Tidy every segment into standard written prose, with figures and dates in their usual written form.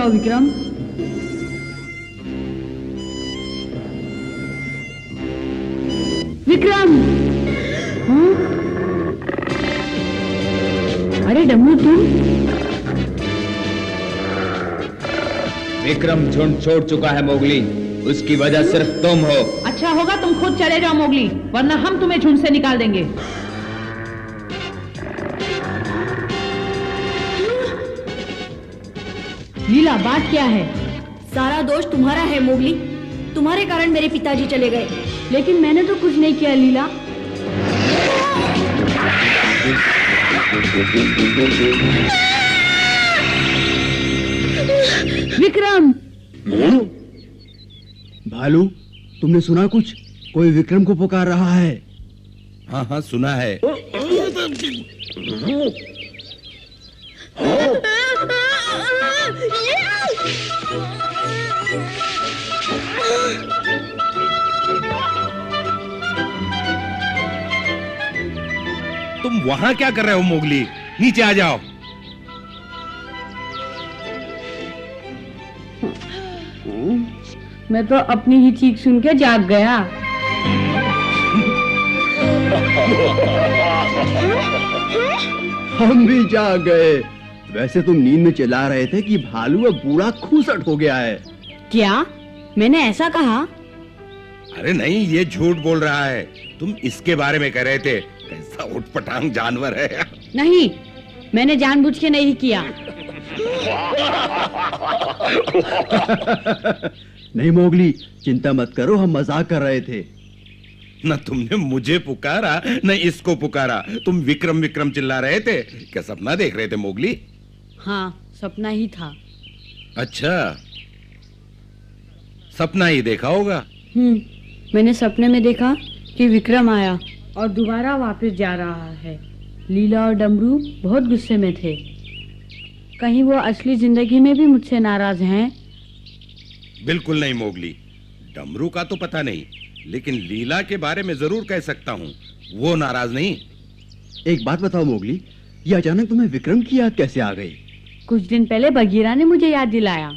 जाओ विक्रम। विक्रम! हाँ? अरे डमरू तुम? विक्रम झुंड छोड़ चुका है मोगली, उसकी वजह सिर्फ तुम हो। अच्छा होगा तुम खुद चले जाओ मोगली, वरना हम तुम्हें झुंड से निकाल देंगे। लीला बात क्या है? सारा दोष तुम्हारा है मोगली, तुम्हारे कारण मेरे पिताजी चले गए। लेकिन मैंने तो कुछ नहीं किया लीला। विक्रम! भालू, तुमने सुना कुछ? कोई विक्रम को पुकार रहा है। हाँ हाँ सुना है। तुम वहां क्या कर रहे हो मोगली? नीचे आ जाओ। मैं तो अपनी ही चीख सुन के जाग गया। हम भी जाग गए। वैसे तुम नींद में चिल्ला रहे थे कि भालू अब बूढ़ा खूसट हो गया है। क्या मैंने ऐसा कहा? अरे नहीं, ये झूठ बोल रहा है। तुम इसके बारे में कह रहे थे। कैसा उठपटांग जानवर है। नहीं, मैंने जानबूझ के नहीं किया। नहीं मोगली, चिंता मत करो, हम मजाक कर रहे थे। न तुमने मुझे पुकारा न इसको पुकारा। तुम विक्रम विक्रम चिल्ला रहे थे। क्या सपना देख रहे थे मोगली? हाँ, सपना ही था। अच्छा, सपना ही देखा होगा। मैंने सपने में देखा कि विक्रम आया और दोबारा वापस जा रहा है। लीला और डमरू बहुत गुस्से में थे। कहीं वो असली जिंदगी में भी मुझसे नाराज हैं? बिल्कुल नहीं मोगली, डमरू का तो पता नहीं, लेकिन लीला के बारे में जरूर कह सकता हूँ। वो नाराज नहीं। एक बात बताओ मोगली, ये अचानक तुम्हें विक्रम की याद कैसे आ गई? कुछ दिन पहले बगीरा ने मुझे याद दिलाया।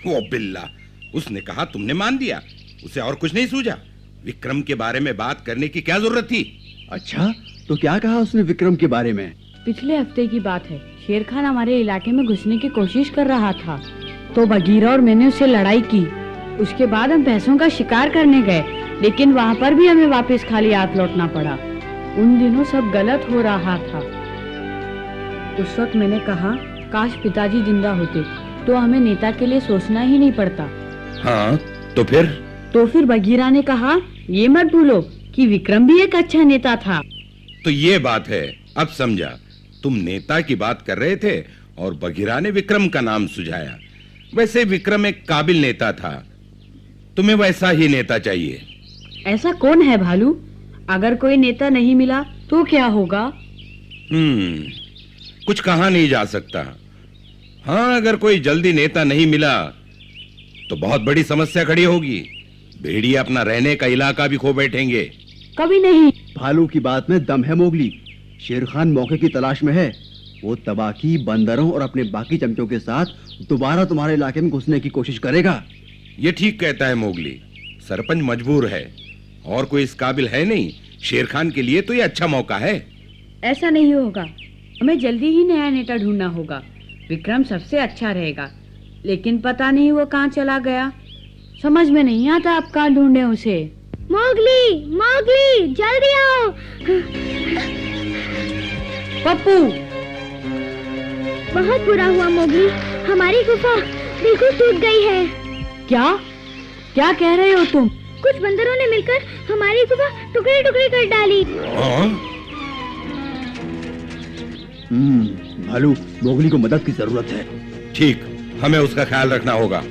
वो बिल्ला, उसने कहा तुमने मान दिया। उसे और कुछ नहीं सूझा। विक्रम के बारे में बात करने की क्या जरूरत थी? अच्छा, तो क्या कहा उसने विक्रम के बारे में? पिछले हफ्ते की बात है। शेर खान हमारे इलाके में घुसने की कोशिश कर रहा था, तो बगीरा और मैंने उससे लड़ाई की। उसके बाद हम भैंसों का शिकार करने गए, लेकिन वहाँ पर भी हमें वापस खाली हाथ लौटना पड़ा। उन दिनों सब गलत हो रहा था। उस वक्त मैंने कहा, काश पिताजी जिंदा होते तो हमें नेता के लिए सोचना ही नहीं पड़ता। हाँ, तो फिर बगीरा ने कहा, ये मत भूलो कि विक्रम भी एक अच्छा नेता था। तो ये बात है, अब समझा। तुम नेता की बात कर रहे थे और बगीरा ने विक्रम का नाम सुझाया। वैसे विक्रम एक काबिल नेता था। तुम्हें वैसा ही नेता चाहिए। ऐसा कौन है भालू? अगर कोई नेता नहीं मिला तो क्या होगा? कुछ कहा नहीं जा सकता। हाँ, अगर कोई जल्दी नेता नहीं मिला तो बहुत बड़ी समस्या खड़ी होगी। भेड़िया अपना रहने का इलाका भी खो बैठेंगे। कभी नहीं। भालू की बात में दम है मोगली। शेर खान मौके की तलाश में है। वो तबाकी, बंदरों और अपने बाकी चमचों के साथ दोबारा तुम्हारे इलाके में घुसने की कोशिश करेगा। ये ठीक कहता है मोगली। सरपंच मजबूर है और कोई इस काबिल है नहीं। शेर खान के लिए तो ये अच्छा मौका है। ऐसा नहीं होगा। हमें जल्दी ही नया नेता ढूंढना होगा। विक्रम सबसे अच्छा रहेगा, लेकिन पता नहीं वो कहाँ चला गया। समझ में नहीं आता अब कहाँ ढूंढे उसे। मोगली, मोगली, जल्दी आओ। पप्पू! बहुत बुरा हुआ मोगली, हमारी गुफा बिल्कुल टूट गई है। क्या? क्या कह रहे हो तुम? कुछ बंदरों ने मिलकर हमारी गुफा टुकड़े टुकड़े कर डाली। भालू, मोगली को मदद की जरूरत है। ठीक, हमें उसका ख्याल रखना होगा।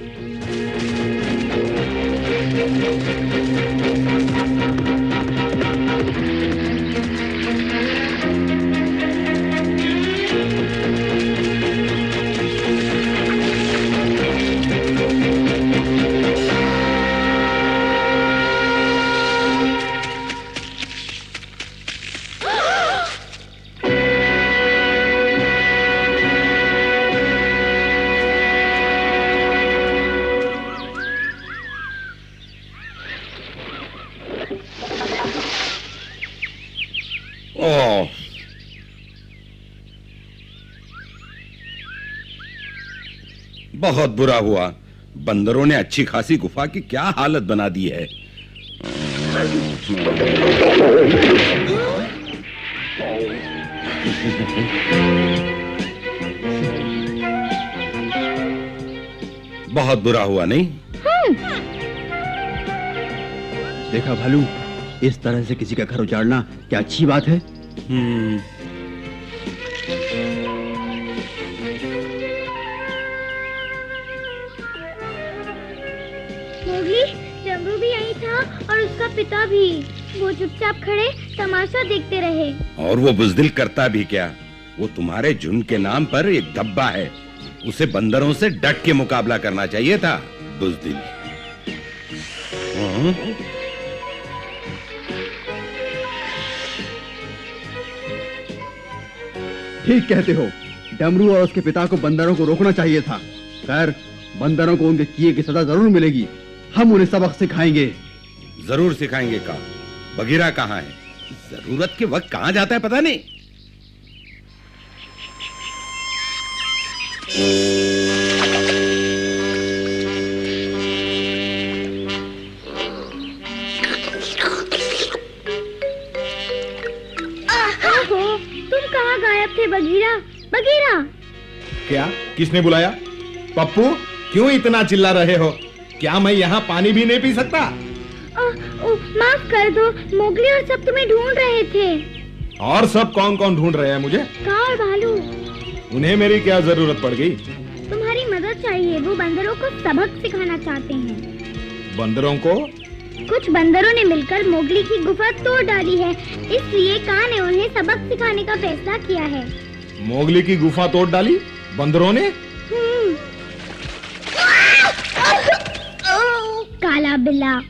ओह, बहुत बुरा हुआ। बंदरों ने अच्छी खासी गुफा की क्या हालत बना दी है। बहुत बुरा हुआ नहीं? देखा भालू, इस तरह से किसी का घर उजाड़ना क्या अच्छी बात है? मोगली, डमरू भी यही था और उसका पिता भी। वो चुपचाप खड़े तमाशा देखते रहे। और वो बुजदिल करता भी क्या? वो तुम्हारे झुंड के नाम पर एक धब्बा है। उसे बंदरों से डट के मुकाबला करना चाहिए था, बुजदिल। ठीक कहते हो। डमरू और उसके पिता को बंदरों को रोकना चाहिए था। खैर, बंदरों को उनके किए की सजा जरूर मिलेगी। हम उन्हें सबक सिखाएंगे। जरूर सिखाएंगे। का बगीरा कहाँ है? जरूरत के वक्त कहाँ जाता है पता नहीं। तुम कहाँ गायब थे बगीरा? बगीरा! क्या? किसने बुलाया? पप्पू, क्यों इतना चिल्ला रहे हो? क्या मैं यहाँ पानी भी नहीं पी सकता? माफ कर दो, मोगली और सब तुम्हें ढूंढ रहे थे। और सब कौन कौन ढूंढ रहे हैं मुझे? का और भालू। उन्हें मेरी क्या जरूरत पड़ गई? तुम्हारी मदद चाहिए। वो बंदरों को सबक सिखाना चाहते हैं। बंदरों को? कुछ बंदरों ने मिलकर मोगली की गुफा तोड़ डाली है, इसलिए कान ने उन्हें सबक सिखाने का फैसला किया है। मोगली की गुफा तोड़ डाली बंदरों ने? काला बिल्ला।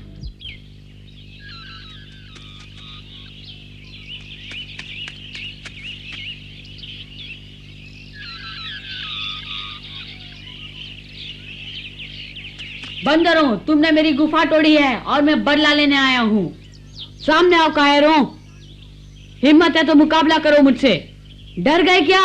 बंदरों, तुमने मेरी गुफा तोड़ी है और मैं बदला लेने आया हूँ। सामने आओ कायरों। हिम्मत है तो मुकाबला करो मुझसे। डर गए क्या?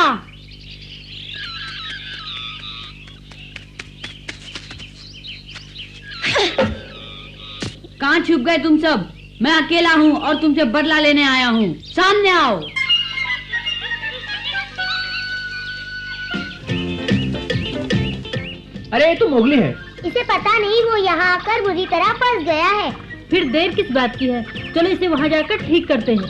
कहाँ छुप गए तुम सब? मैं अकेला हूँ और तुमसे बदला लेने आया हूँ। सामने आओ। अरे ये तो मोगली है। इसे पता नहीं, वो यहाँ आकर बुरी तरह फंस गया है। फिर देर किस बात की है? चलो इसे वहाँ जाकर ठीक करते हैं।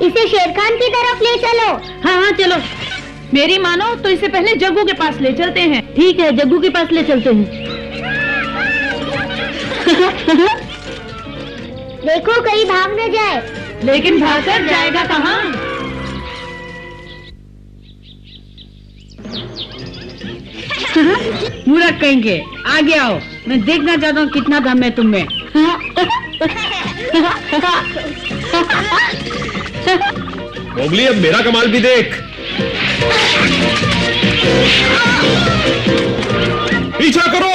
इसे शेरखान की तरफ ले चलो। हाँ हाँ चलो। मेरी मानो तो इसे पहले जग्गू के पास ले चलते हैं। ठीक है, जग्गू के पास ले चलते हैं। देखो कहीं भाग न जाए। लेकिन भागकर जाएगा कहाँ? मूर्ख कहेंगे। आगे आओ, मैं देखना चाहता हूँ कितना दम है तुम में। मोगली, अब मेरा कमाल भी देख। पीछा करो।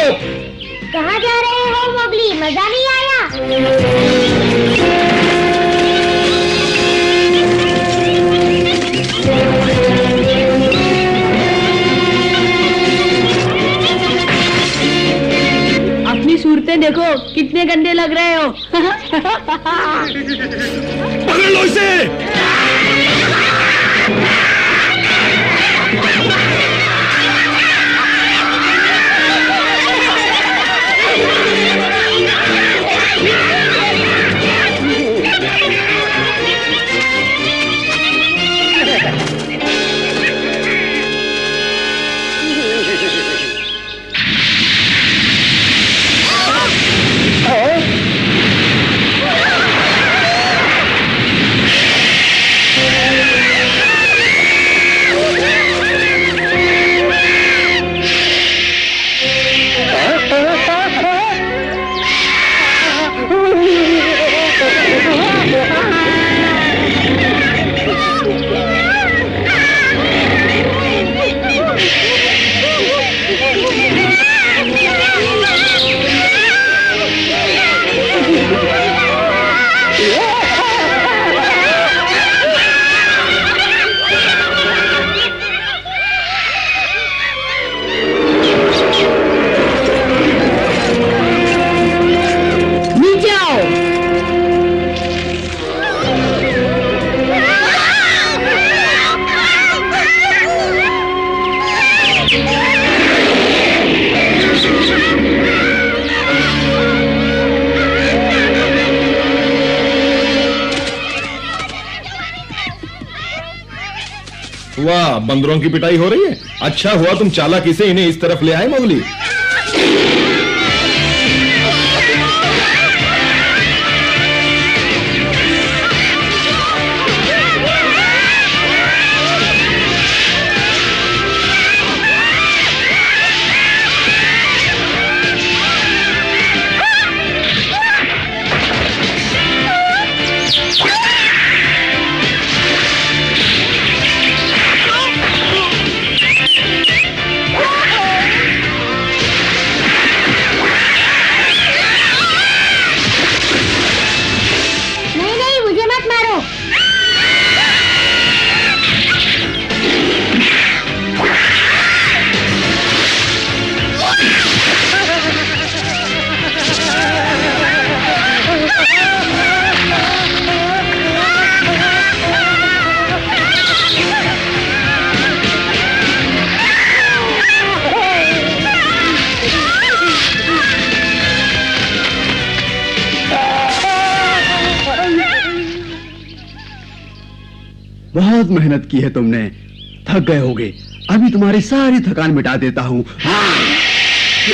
कहाँ जा रहे हो मोगली? मजा नहीं आया? अपनी सूरतें देखो, कितने गंदे लग रहे हो। पकड़ लो इसे। वाह, बंदरों की पिटाई हो रही है। अच्छा हुआ तुम चालाकी से इन्हें इस तरफ ले आए मोगली। बहुत मेहनत की है तुमने, थक गए होगे। अभी तुम्हारी सारी थकान मिटा देता हूँ।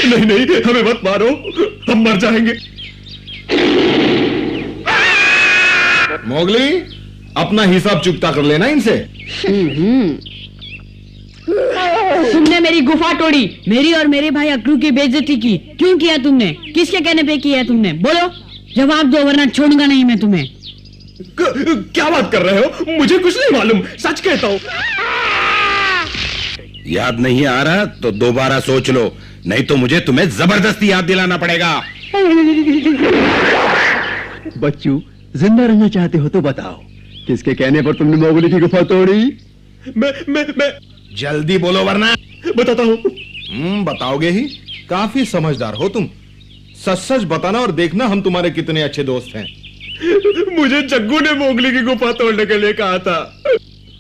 नहीं नहीं, हमें मत मारो, हम मर जाएंगे। मोगली, अपना हिसाब चुकता कर लेना इनसे। तुमने मेरी गुफा तोड़ी, मेरी और मेरे भाई अक्रू की बेइज्जती की। क्यों किया तुमने? किसके कहने पे किया तुमने? बोलो, जवाब दो वरना छोड़ूंगा नहीं मैं तुम्हें। क्या बात कर रहे हो? मुझे कुछ नहीं मालूम, सच कहता हूँ। याद नहीं आ रहा तो दोबारा सोच लो, नहीं तो मुझे तुम्हें जबरदस्ती याद दिलाना पड़ेगा। बच्चू, जिंदा रहना चाहते हो तो बताओ, किसके कहने पर तुमने मोगली की गुफा तोड़ी? मैं जल्दी बोलो वरना बताता हूँ। बताओगे ही? काफी समझदार हो तुम। सच सच बताना और देखना हम तुम्हारे कितने अच्छे दोस्त हैं। मुझे जग्गू ने मोगली की गुफा तोड़ने के लिए कहा था।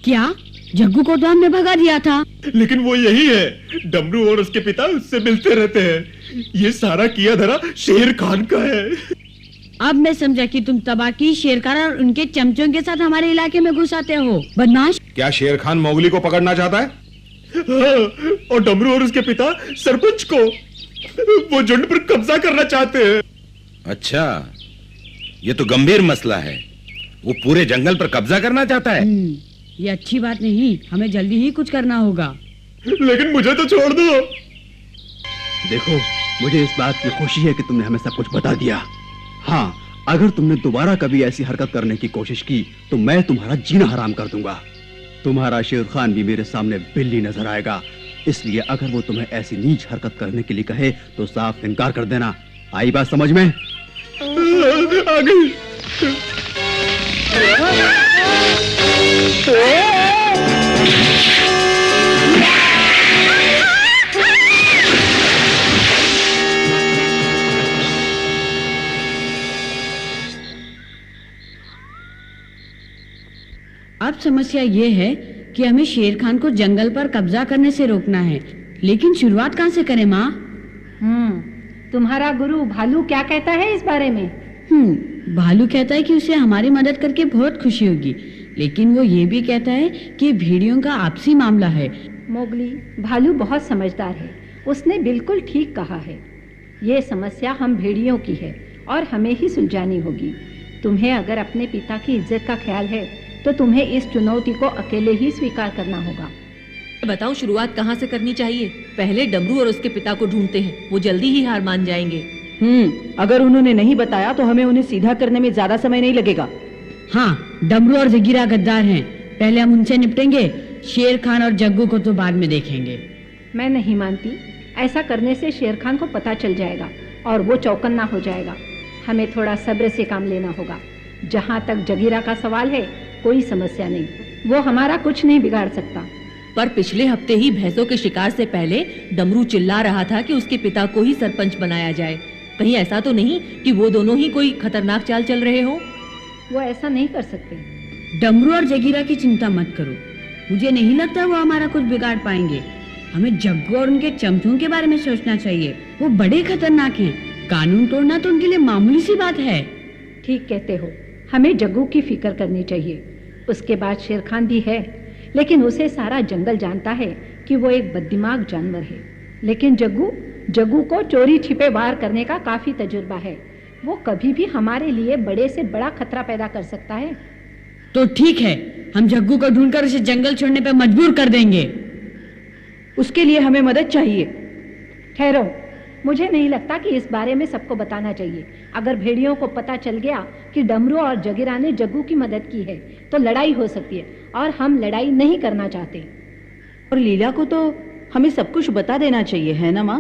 क्या? जग्गू को तो हमने भगा दिया था। लेकिन वो यही है, डमरू और उसके पिता उससे मिलते रहते हैं। ये सारा किया धरा शेर खान का है। अब मैं समझा कि तुम तबाकी, शेरखान और उनके चमचों के साथ हमारे इलाके में घुस आते हो, बदमाश। क्या शेर खान मोगली को पकड़ना चाहता है? हाँ, और डमरू और उसके पिता सरपंच को, वो झुंड पर कब्जा करना चाहते हैं। अच्छा, ये तो गंभीर मसला है। वो पूरे जंगल पर कब्जा करना चाहता है। ये अच्छी बात नहीं, हमें जल्दी ही कुछ करना होगा। लेकिन मुझे तो छोड़ दो। देखो, मुझे इस बात की खुशी है कि तुमने हमें सब कुछ बता दिया। हाँ, अगर तुमने दोबारा कभी ऐसी हरकत करने की कोशिश की तो मैं तुम्हारा जीना हराम कर दूंगा। तुम्हारा शेर खान भी मेरे सामने बिल्ली नजर आएगा। इसलिए अगर वो तुम्हें ऐसी नीच हरकत करने के लिए कहे तो साफ इनकार कर देना। आई बात समझ में? आ गई। अब समस्या ये है कि हमें शेर खान को जंगल पर कब्जा करने से रोकना है, लेकिन शुरुआत कहाँ से करें माँ? तुम्हारा गुरु भालू क्या कहता है इस बारे में? भालू कहता है कि उसे हमारी मदद करके बहुत खुशी होगी, लेकिन वो ये भी कहता है कि भेड़ियों का आपसी मामला है। मोगली, भालू बहुत समझदार है, उसने बिल्कुल ठीक कहा है। ये समस्या हम भेड़ियों की है और हमें ही सुलझानी होगी। तुम्हें अगर अपने पिता की इज्जत का ख्याल है तो तुम्हें इस चुनौती को अकेले ही स्वीकार करना होगा। बताओ, शुरुआत कहाँ से करनी चाहिए? पहले डमरू और उसके पिता को ढूंढते हैं, वो जल्दी ही हार मान जाएंगे। अगर उन्होंने नहीं बताया तो हमें उन्हें सीधा करने में ज्यादा समय नहीं लगेगा। हाँ, डमरू और जगीरा गद्दार हैं, पहले हम उनसे निपटेंगे। शेर खान और जग्गू को तो बाद में देखेंगे। मैं नहीं मानती, ऐसा करने से शेर खान को पता चल जाएगा और वो चौकन्ना हो जाएगा। हमें थोड़ा सब्र से काम लेना होगा। जहाँ तक जगीरा का सवाल है, कोई समस्या नहीं, वो हमारा कुछ नहीं बिगाड़ सकता। पर पिछले हफ्ते ही भैंसों के शिकार से पहले डमरू चिल्ला रहा था कि उसके पिता को ही सरपंच बनाया जाए। कहीं ऐसा तो नहीं कि वो दोनों ही कोई खतरनाक चाल चल रहे हो? वो ऐसा नहीं कर सकते। डमरू और जगीरा की चिंता मत करो, मुझे नहीं लगता वो हमारा कुछ बिगाड़ पाएंगे। हमें जग्गू और उनके चमचों के बारे में सोचना चाहिए, वो बड़े खतरनाक हैं। कानून तोड़ना तो उनके लिए मामूली सी बात है। ठीक कहते हो, हमें जग्गू की फिक्र करनी चाहिए। उसके बाद शेर खान भी है, लेकिन उसे सारा जंगल जानता है कि वो एक बददिमाग जानवर है। लेकिन जग्गू को चोरी छिपे वार करने का काफी तजुर्बा है। वो कभी भी हमारे लिए बड़े से बड़ा खतरा पैदा कर सकता है। तो ठीक है, हम जग्गू को ढूंढकर उसे जंगल छोड़ने पर मजबूर कर देंगे। उसके लिए हमें मदद चाहिए। ठहरो, मुझे नहीं लगता कि इस बारे में सबको बताना चाहिए। अगर भेड़ियों को पता चल गया कि डमरू और जगीरा ने जग्गू की मदद की है तो लड़ाई हो सकती है, और हम लड़ाई नहीं करना चाहते। और लीला को तो हमें सब कुछ बता देना चाहिए, है ना माँ?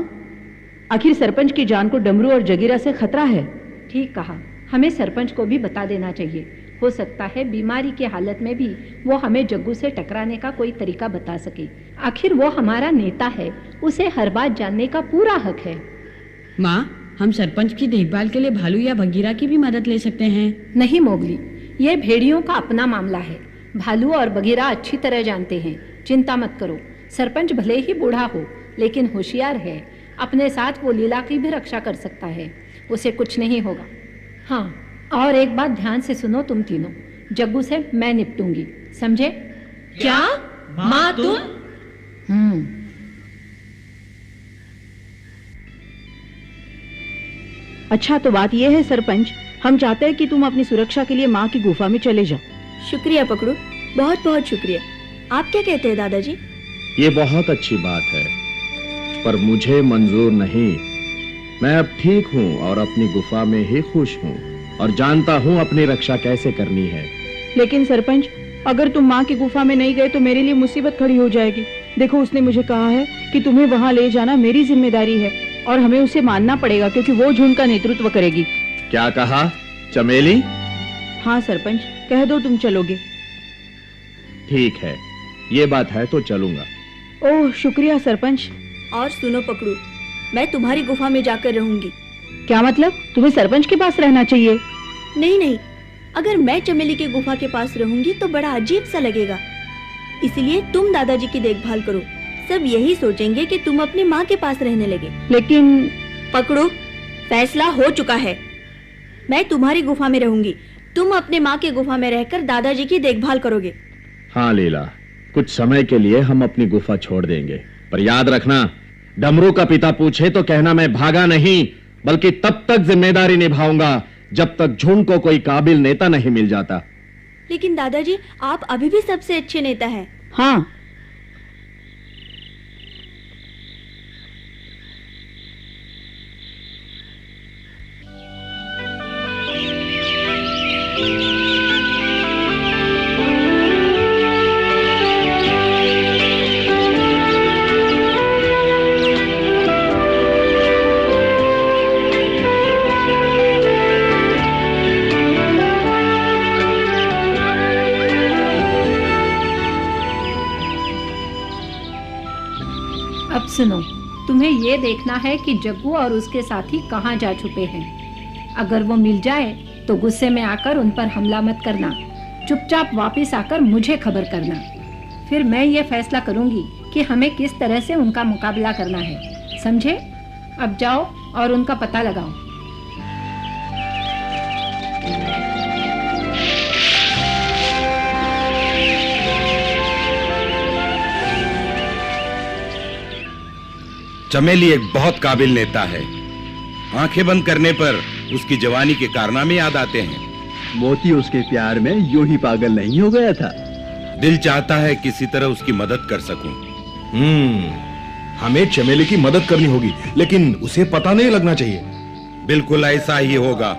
आखिर सरपंच की जान को डमरू और जगीरा से खतरा है। ठीक कहा, हमें सरपंच को भी बता देना चाहिए। हो सकता है बीमारी की हालत में भी वो हमें जग्गू से टकराने का कोई तरीका बता सके। आखिर वो हमारा नेता है, उसे हर बात जानने का पूरा हक है। माँ, हम सरपंच की देखभाल के लिए भालू या बगीरा की भी मदद ले सकते हैं। नहीं मोगली, ये भेड़ियों का अपना मामला है। भालू और बगीरा अच्छी तरह जानते हैं, चिंता मत करो। सरपंच भले ही बूढ़ा हो लेकिन होशियार है। अपने साथ वो लीला की भी रक्षा कर सकता है, उसे कुछ नहीं होगा। हाँ, और एक बात ध्यान से सुनो तुम तीनों, जग्गू से मैं निपटूंगी, समझे? क्या माँ तुम? अच्छा, तो बात यह है सरपंच, हम चाहते हैं कि तुम अपनी सुरक्षा के लिए माँ की गुफा में चले जाओ। शुक्रिया पकड़ू, बहुत बहुत शुक्रिया। आप क्या कहते हैं दादाजी? ये बहुत अच्छी बात है, पर मुझे मंजूर नहीं। मैं अब ठीक हूँ और अपनी गुफा में ही खुश हूँ और जानता हूँ अपनी रक्षा कैसे करनी है। लेकिन सरपंच, अगर तुम माँ की गुफा में नहीं गए तो मेरे लिए मुसीबत खड़ी हो जाएगी। देखो, उसने मुझे कहा है कि तुम्हें वहाँ ले जाना मेरी जिम्मेदारी है और हमें उसे मानना पड़ेगा क्योंकि वो झुंड का नेतृत्व करेगी। क्या कहा चमेली? हाँ सरपंच, कह दो तुम चलोगे। ठीक है, ये बात है तो चलूंगा। ओह शुक्रिया सरपंच। और सुनो पकड़ू, मैं तुम्हारी गुफा में जाकर रहूंगी। क्या मतलब? तुम्हें सरपंच के पास रहना चाहिए? नहीं नहीं, अगर मैं चमेली के गुफा के पास रहूंगी तो बड़ा अजीब सा लगेगा। इसलिए तुम दादाजी की देखभाल करो। सब यही सोचेंगे कि तुम अपनी माँ के पास रहने लगे। लेकिन पकड़ो, फैसला हो चुका है। मैं तुम्हारी गुफा में रहूंगी, तुम अपने माँ के गुफा में रहकर दादाजी की देखभाल करोगे। हाँ लीला, कुछ समय के लिए हम अपनी गुफा छोड़ देंगे, पर याद रखना, डमरू का पिता पूछे तो कहना मैं भागा नहीं, बल्कि तब तक जिम्मेदारी निभाऊंगा जब तक झुंड को कोई काबिल नेता नहीं मिल जाता। लेकिन दादाजी, आप अभी भी सबसे अच्छे नेता हैं। हाँ, अब सुनो, तुम्हें ये देखना है कि जग्गू और उसके साथी कहाँ जा छुपे हैं। अगर वो मिल जाए तो गुस्से में आकर उन पर हमला मत करना, चुपचाप वापस आकर मुझे खबर करना। फिर मैं ये फैसला करूंगी कि हमें किस तरह से उनका मुकाबला करना है, समझे? अब जाओ और उनका पता लगाओ। चमेली एक बहुत काबिल नेता है। आंखें बंद करने पर उसकी जवानी के कारनामे याद आते हैं। मोती उसके प्यार में यूं ही पागल नहीं हो गया था। दिल चाहता है किसी तरह उसकी मदद कर सकूं। हमें चमेली की मदद करनी होगी, लेकिन उसे पता नहीं लगना चाहिए। बिल्कुल ऐसा ही होगा।